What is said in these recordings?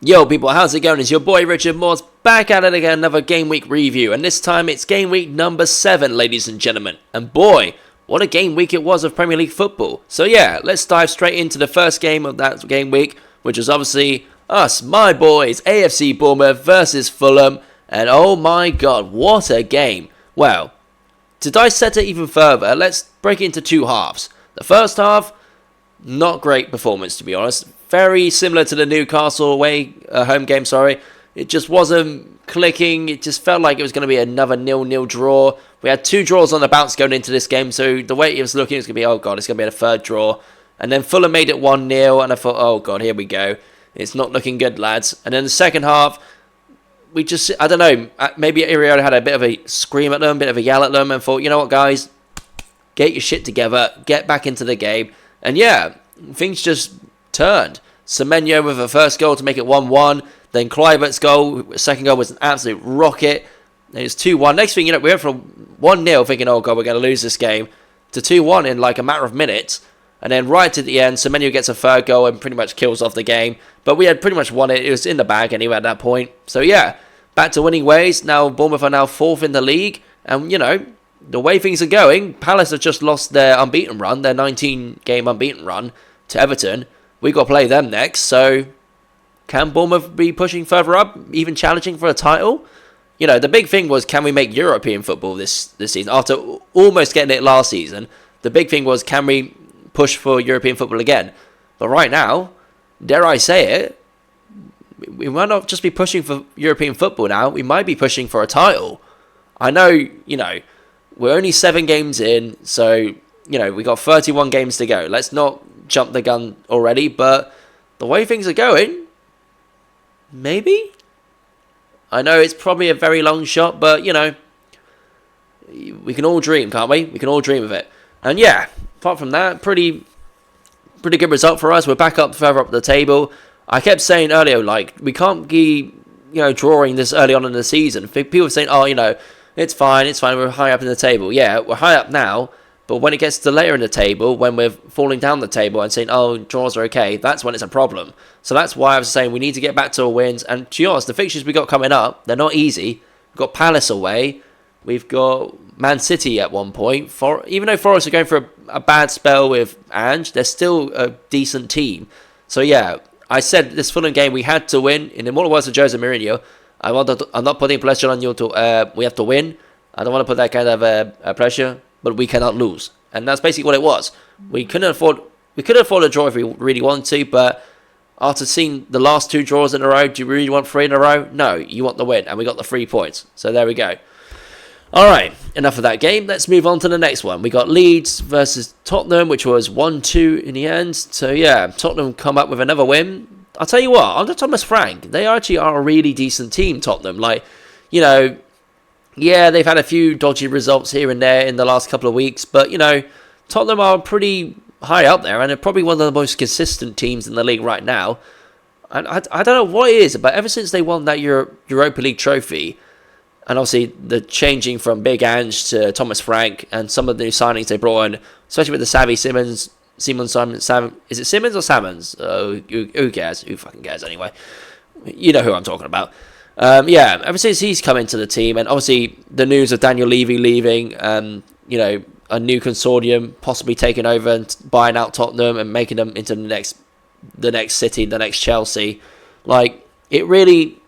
Yo people, how's it going? It's your boy Richard Morse back at it again, another Game Week review, and this time it's Game Week number 7, ladies and gentlemen. And boy, what a game week it was of Premier League football. So yeah, let's dive straight into the first game of that game week, which was obviously us, my boys, AFC Bournemouth versus Fulham, and oh my god, what a game. Well, to dissect it even further, let's break it into two halves. The first half, not great performance to be honest. Very similar to the Newcastle away home game, It just wasn't clicking. It just felt like it was going to be another 0-0 draw. We had 2 draws on the bounce going into this game, so the way it was looking, it was going to be, oh god, it's going to be a third draw. And then Fulham made it 1-0, and I thought, oh god, here we go. It's not looking good, lads. And then the second half, we just, I don't know, maybe Iriota had a bit of a scream at them, a bit of a yell at them, and thought, you know what, guys, get your shit together, get back into the game. And yeah, things just turned. Semenyo with a first goal to make it 1-1. Then Kluivert's goal, second goal was an absolute rocket. Then it's 2-1. Next thing you know, we went from 1-0 thinking, oh god, we're going to lose this game, to 2-1 in like a matter of minutes. And then right at the end, Semenyo gets a third goal and pretty much kills off the game. But we had pretty much won it. It was in the bag anyway at that point. So yeah, back to winning ways. Now Bournemouth are now 4th in the league. And you know, the way things are going, Palace have just lost their unbeaten run, their 19-game unbeaten run to Everton. We've got to play them next, so can Bournemouth be pushing further up, even challenging for a title? You know, the big thing was, can we make European football this season? After almost getting it last season, the big thing was, can we push for European football again? But right now, dare I say it, we might not just be pushing for European football now, we might be pushing for a title. I know, you know, we're only 7 games in, so, you know, we got 31 games to go. Let's not jump the gun already, but the way things are going, maybe? I know it's probably a very long shot, but, you know, we can all dream, can't we? We can all dream of it. And yeah, apart from that, pretty good result for us. We're back up further up the table. I kept saying earlier, like, we can't be, you know, drawing this early on in the season. People were saying, oh, you know, it's fine, we're high up in the table. Yeah, we're high up now, but when it gets to later in the table, when we're falling down the table and saying, oh, draws are okay, that's when it's a problem. So that's why I was saying we need to get back to our wins. And to be honest, the fixtures we got coming up, they're not easy. We've got Palace away. We've got Man City at one point. Even though Forest are going for a bad spell with Ange, they're still a decent team. So yeah, I said this Fulham game we had to win. In the immortal words of Jose Mourinho, I'm not putting pressure on you to, we have to win. I don't want to put that kind of pressure, but we cannot lose. And that's basically what it was. We could afford a draw if we really wanted to, but after seeing the last 2 draws in a row, do you really want 3 in a row? No, you want the win, and we got the 3 points. So there we go. Alright, enough of that game. Let's move on to the next one. We got Leeds versus Tottenham, which was 1-2 in the end. So yeah, Tottenham come up with another win. I'll tell you what, under Thomas Frank, they actually are a really decent team, Tottenham. Like, you know, yeah, they've had a few dodgy results here and there in the last couple of weeks, but, you know, Tottenham are pretty high up there, and they're probably one of the most consistent teams in the league right now. And I don't know what it is, but ever since they won that Europa League trophy, and obviously the changing from Big Ange to Thomas Frank, and some of the new signings they brought in, especially with the Xavi Simons, is it Simmons or Salmons? Who cares? Who fucking cares anyway? You know who I'm talking about. Yeah, ever since he's come into the team, and obviously the news of Daniel Levy leaving, you know, a new consortium possibly taking over and buying out Tottenham and making them into the next City, the next Chelsea. Like, it really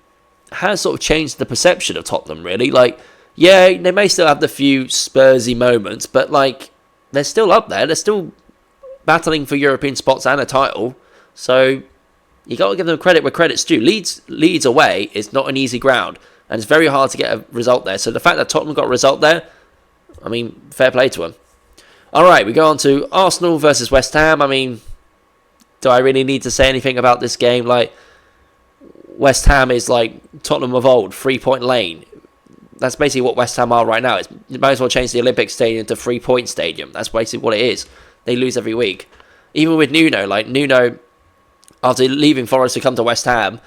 has sort of changed the perception of Tottenham, really. Like, yeah, they may still have the few Spursy moments, but, like, they're still up there. They're still battling for European spots and a title. So you got to give them credit where credit's due. Leeds away is not an easy ground, and it's very hard to get a result there. So the fact that Tottenham got a result there, I mean, fair play to them. Alright, we go on to Arsenal versus West Ham. I mean, do I really need to say anything about this game? Like, West Ham is like Tottenham of old, 3-point lane. That's basically what West Ham are right now. You might as well change the Olympic Stadium to 3-point stadium. That's basically what it is. They lose every week. Even with Nuno, after leaving Forest to come to West Ham,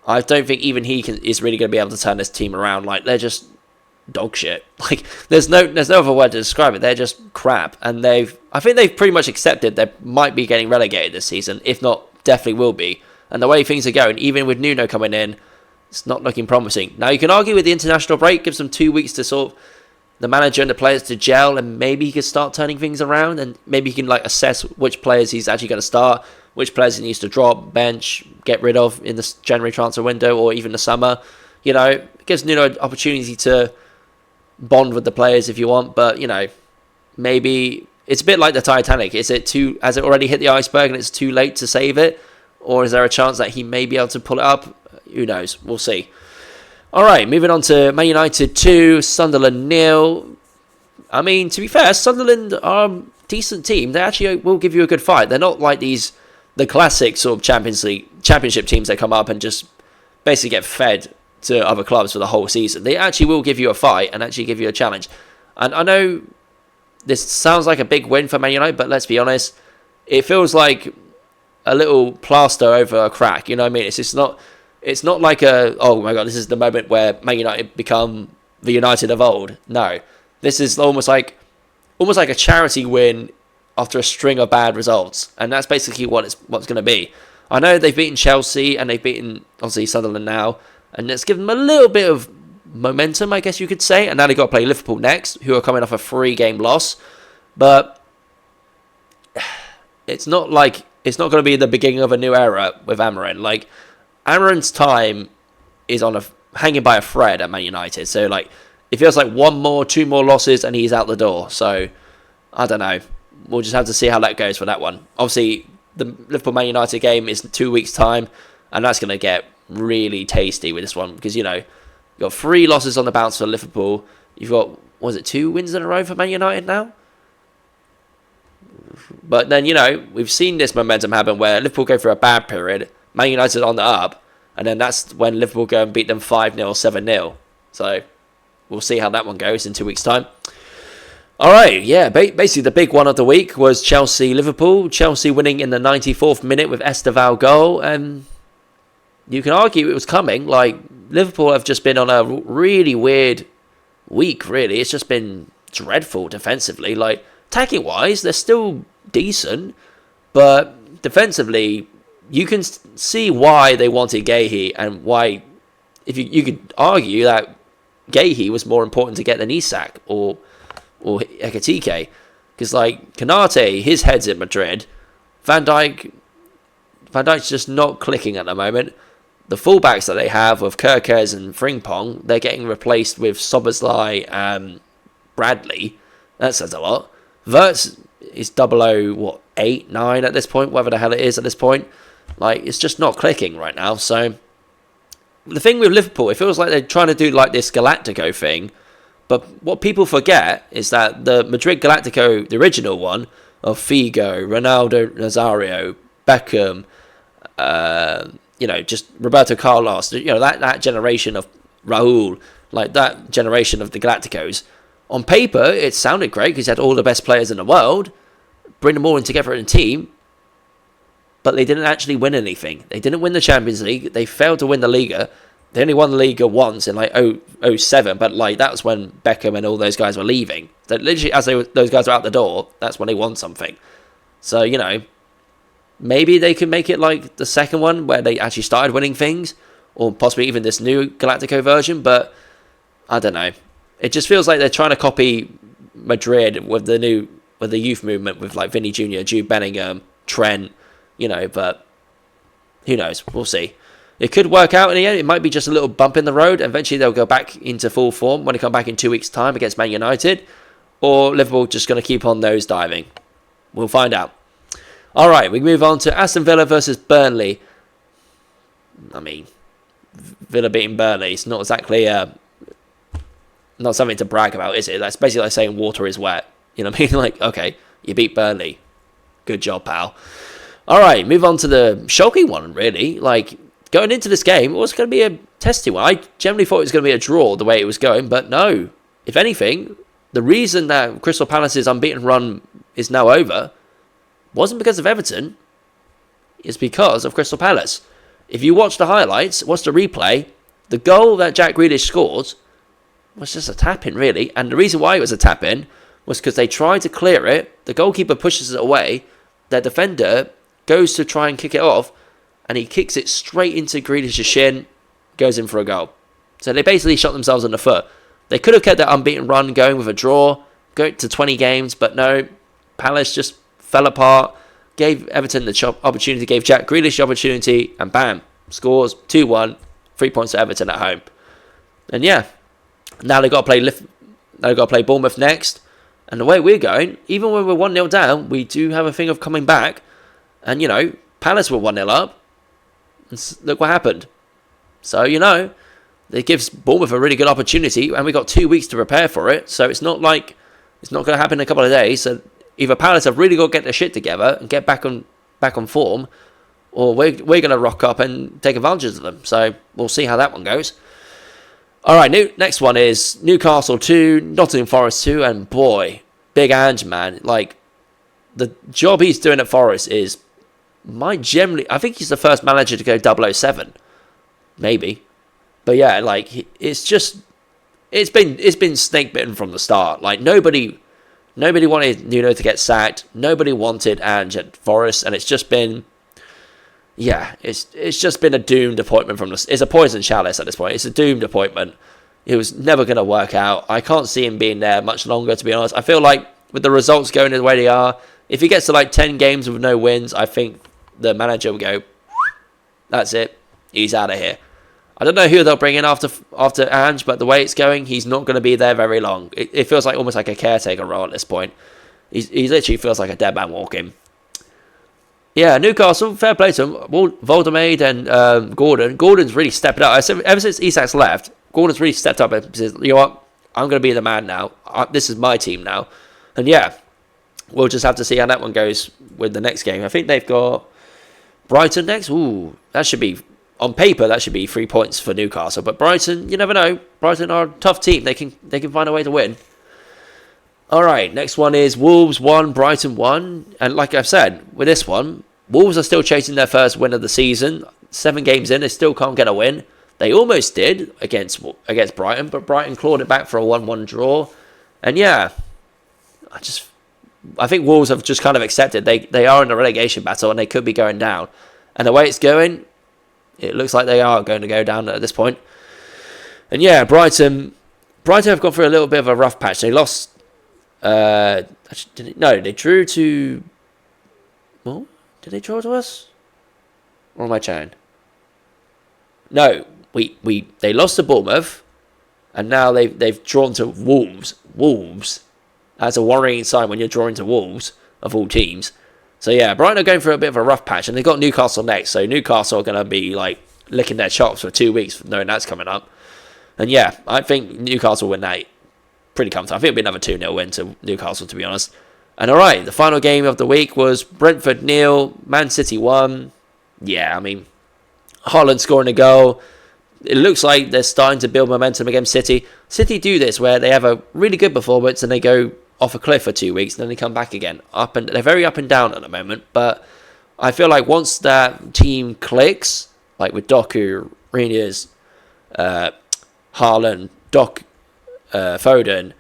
I don't think even he is really going to be able to turn this team around. Like, they're just dog shit. Like, there's no other word to describe it. They're just crap. And I think they've pretty much accepted they might be getting relegated this season. If not, definitely will be. And the way things are going, even with Nuno coming in, it's not looking promising. Now, you can argue with the international break, gives them 2 weeks to sort of the manager and the players to gel, and maybe he can start turning things around, and maybe he can like assess which players he's actually going to start, which players he needs to drop, bench, get rid of in the January transfer window or even the summer. You know, it gives Nuno an opportunity to bond with the players if you want, but, you know, maybe it's a bit like the Titanic. Has it already hit the iceberg and it's too late to save it? Or is there a chance that he may be able to pull it up? Who knows? We'll see. All right, moving on to Man United 2, Sunderland 0. I mean, to be fair, Sunderland are a decent team. They actually will give you a good fight. They're not like the classic sort of championship teams that come up and just basically get fed to other clubs for the whole season. They actually will give you a fight and actually give you a challenge. And I know this sounds like a big win for Man United, but let's be honest, it feels like a little plaster over a crack. You know what I mean? It's not like oh my God, this is the moment where Man United become the United of old. No, this is almost like a charity win after a string of bad results, and that's basically what's going to be. I know they've beaten Chelsea and they've beaten obviously Sunderland now, and it's given them a little bit of momentum, I guess you could say. And now they've got to play Liverpool next, who are coming off a 3-game loss, but it's not going to be the beginning of a new era with Amarin. Like, Amarin's time is hanging by a thread at Man United. So, like, it feels like 2 more losses and he's out the door. So, I don't know. We'll just have to see how that goes for that one. Obviously, the Liverpool-Man United game is in 2 weeks' time, and that's going to get really tasty with this one because, you know, you've got 3 losses on the bounce for Liverpool. You've got, 2 wins in a row for Man United now? But then, you know, we've seen this momentum happen where Liverpool go through a bad period, Man United on the up, and then that's when Liverpool go and beat them 5-0, 7-0. So, we'll see how that one goes in 2 weeks' time. All right, yeah, basically the big one of the week was Chelsea-Liverpool. Chelsea winning in the 94th minute with Esteval goal, and you can argue it was coming. Like, Liverpool have just been on a really weird week, really. It's just been dreadful defensively. Like, attacking-wise, they're still decent, but defensively, you can see why they wanted Guéhi and why, if you could argue that Guéhi was more important to get than Isak or Ekitike, because like Konate, his head's in Madrid. Van Dijk's just not clicking at the moment. The fullbacks that they have with Kerkez and Frimpong, they're getting replaced with Szoboszlai and Bradley. That says a lot. Wirtz is 008, 9 at this point, whatever the hell it is at this point. Like, it's just not clicking right now. So, the thing with Liverpool, it feels like they're trying to do like this Galactico thing. But what people forget is that the Madrid Galactico, the original one, of Figo, Ronaldo Nazario, Beckham, just Roberto Carlos, that generation of Raul, like that generation of the Galacticos. On paper, it sounded great because he had all the best players in the world, bring them all in together in a team, but they didn't actually win anything. They didn't win the Champions League. They failed to win the Liga. They only won the Liga once in like 07, but like that was when Beckham and all those guys were leaving. So literally, as those guys were out the door, that's when they won something. So, maybe they could make it like the second one where they actually started winning things, or possibly even this new Galactico version, but I don't know. It just feels like they're trying to copy Madrid with the youth movement with like Vinny Jr., Jude Bellingham, Trent, but who knows? We'll see. It could work out in the end. It might be just a little bump in the road. Eventually they'll go back into full form when they come back in 2 weeks' time against Man United, or Liverpool just going to keep on nose diving. We'll find out. All right, we move on to Aston Villa versus Burnley. I mean, Villa beating Burnley, it's not exactly not something to brag about, is it? That's basically like saying water is wet. You know what I mean? Like, okay, you beat Burnley. Good job, pal. All right, move on to the shocking one, really. Like, going into this game, it was going to be a testy one. I generally thought it was going to be a draw the way it was going, but no. If anything, the reason that Crystal Palace's unbeaten run is now over wasn't because of Everton. It's because of Crystal Palace. If you watch the highlights, watch the replay, the goal that Jack Grealish scored was just a tap-in, really. And the reason why it was a tap-in was because they tried to clear it. The goalkeeper pushes it away. Their defender goes to try and kick it off. and he kicks it straight into Grealish's shin, goes in for a goal. So they basically shot themselves in the foot. They could have kept that unbeaten run going with a draw, go to 20 games, but no, Palace just fell apart, gave Everton the opportunity, gave Jack Grealish the opportunity, and bam, scores 2-1, 3 points to Everton at home. And yeah, now they've got to play Bournemouth next. And the way we're going, even when we're 1-0 down, we do have a thing of coming back. And, you know, Palace were 1-0 up. And look what happened. So, you know, it gives Bournemouth a really good opportunity. And we got 2 weeks to prepare for it. So it's not like it's not going to happen in a couple of days. So either Palace have really got to get their shit together and get back on form. Or we're going to rock up and take advantage of them. So we'll see how that one goes. All right, next one is Newcastle 2, Nottingham Forest 2, and boy, Big Ange, man, like, the job he's doing at Forest is, I think he's the first manager to go 007, maybe, but yeah, like, it's been snake bitten from the start. Like, nobody wanted Nuno to get sacked, nobody wanted Ange at Forest, and it's just been a doomed appointment it's a poison chalice at this point. It's a doomed appointment. It was never going to work out. I can't see him being there much longer, to be honest. I feel like with the results going the way they are, if he gets to like 10 games with no wins, I think the manager will go, that's it, he's out of here. I don't know who they'll bring in after Ange, but the way it's going, he's not going to be there very long. It feels like almost like a caretaker role at this point. He literally feels like a dead man walking. Yeah, Newcastle, fair play to him. Voldemade and Gordon. Gordon's really stepped up. Ever since Isak's left, Gordon's really stepped up and says, you know what, I'm going to be the man now. This is my team now. And yeah, we'll just have to see how that one goes with the next game. I think they've got Brighton next. Ooh, that should be, on paper, that should be 3 points for Newcastle. But Brighton, you never know. Brighton are a tough team. They can find a way to win. All right, next one is Wolves 1, Brighton 1. And like I've said, with this one, Wolves are still chasing their first win of the season. 7 games in, they still can't get a win. They almost did against Brighton, but Brighton clawed it back for a 1-1 draw. And yeah, I think Wolves have just kind of accepted they are in a relegation battle and they could be going down. And the way it's going, it looks like they are going to go down at this point. And yeah, Brighton have gone through a little bit of a rough patch. They lost... they drew to... Well, did they draw to us? Or am I chatting? No, they lost to Bournemouth, and now they've drawn to Wolves. Wolves. That's a worrying sign when you're drawing to Wolves, of all teams. So yeah, Brighton are going through a bit of a rough patch, and they've got Newcastle next, so Newcastle are going to be like licking their chops for 2 weeks knowing that's coming up. And yeah, I think Newcastle win that pretty comfortable. I think it'll be another 2-0 win to Newcastle, to be honest. And alright, the final game of the week was Brentford 0, Man City 1. Yeah, I mean, Haaland scoring a goal. It looks like they're starting to build momentum against City. City do this where they have a really good performance and they go off a cliff for 2 weeks and then they come back again. They're very up and down at the moment, but I feel like once that team clicks, like with Doku, Reniers, Haaland, Foden,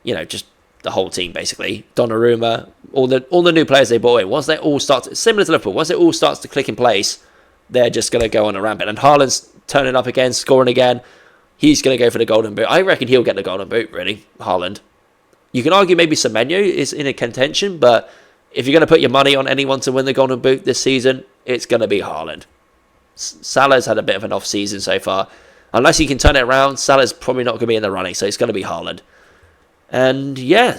you know, just the whole team basically, Donnarumma, all the new players they brought in, once they all start similar to Liverpool, once it all starts to click in place, they're just going to go on a rampant. And Haaland's turning up again, scoring again. He's going to go for the golden boot. I reckon he'll get the golden boot, really, Haaland. You can argue maybe Semenyo is in a contention, but if you're going to put your money on anyone to win the golden boot this season, it's going to be Haaland. Salah's had a bit of an off season so far. Unless he can turn it around, Salah's probably not going to be in the running, so it's going to be Haaland. And yeah,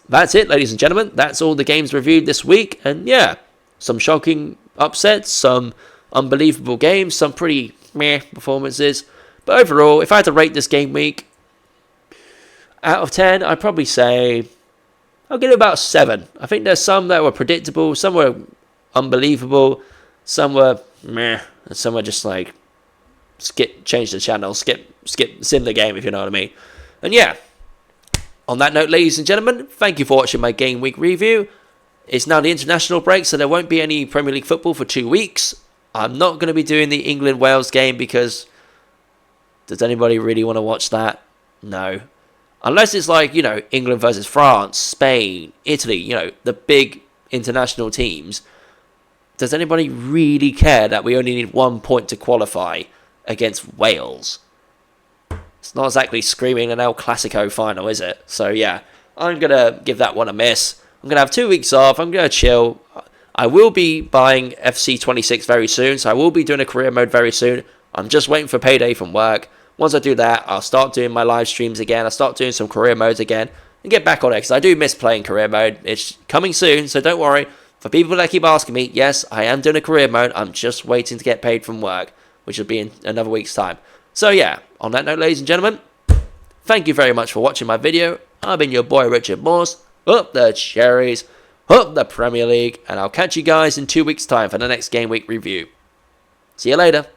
that's it, ladies and gentlemen. That's all the games reviewed this week. And yeah, some shocking upsets, some unbelievable games, some pretty meh performances. But overall, if I had to rate this game week, out of 10, I'd probably say I'll give it about 7. I think there's some that were predictable, some were unbelievable, some were meh, and some were just like change the channel, sim the game, if you know what I mean. And yeah, on that note, ladies and gentlemen, thank you for watching my game week review. It's now the international break, so there won't be any Premier League football for 2 weeks. I'm not going to be doing the England-Wales game because does anybody really want to watch that? No. Unless it's like, you know, England versus France, Spain, Italy, you know, the big international teams. does anybody really care that we only need 1 point to qualify against Wales? It's not exactly screaming an El Clasico final, is it? So yeah, I'm going to give that one a miss. I'm going to have 2 weeks off. I'm going to chill. I will be buying FC26 very soon, so I will be doing a career mode very soon. I'm just waiting for payday from work. Once I do that, I'll start doing my live streams again. I'll start doing some career modes again and get back on it, because I do miss playing career mode. It's coming soon, so don't worry. For people that keep asking me, yes, I am doing a career mode. I'm just waiting to get paid from work, which will be in another week's time. So yeah, on that note, ladies and gentlemen, thank you very much for watching my video. I've been your boy, Richard Morse. Up the cherries, up the Premier League, and I'll catch you guys in 2 weeks' time for the next Game Week review. See you later.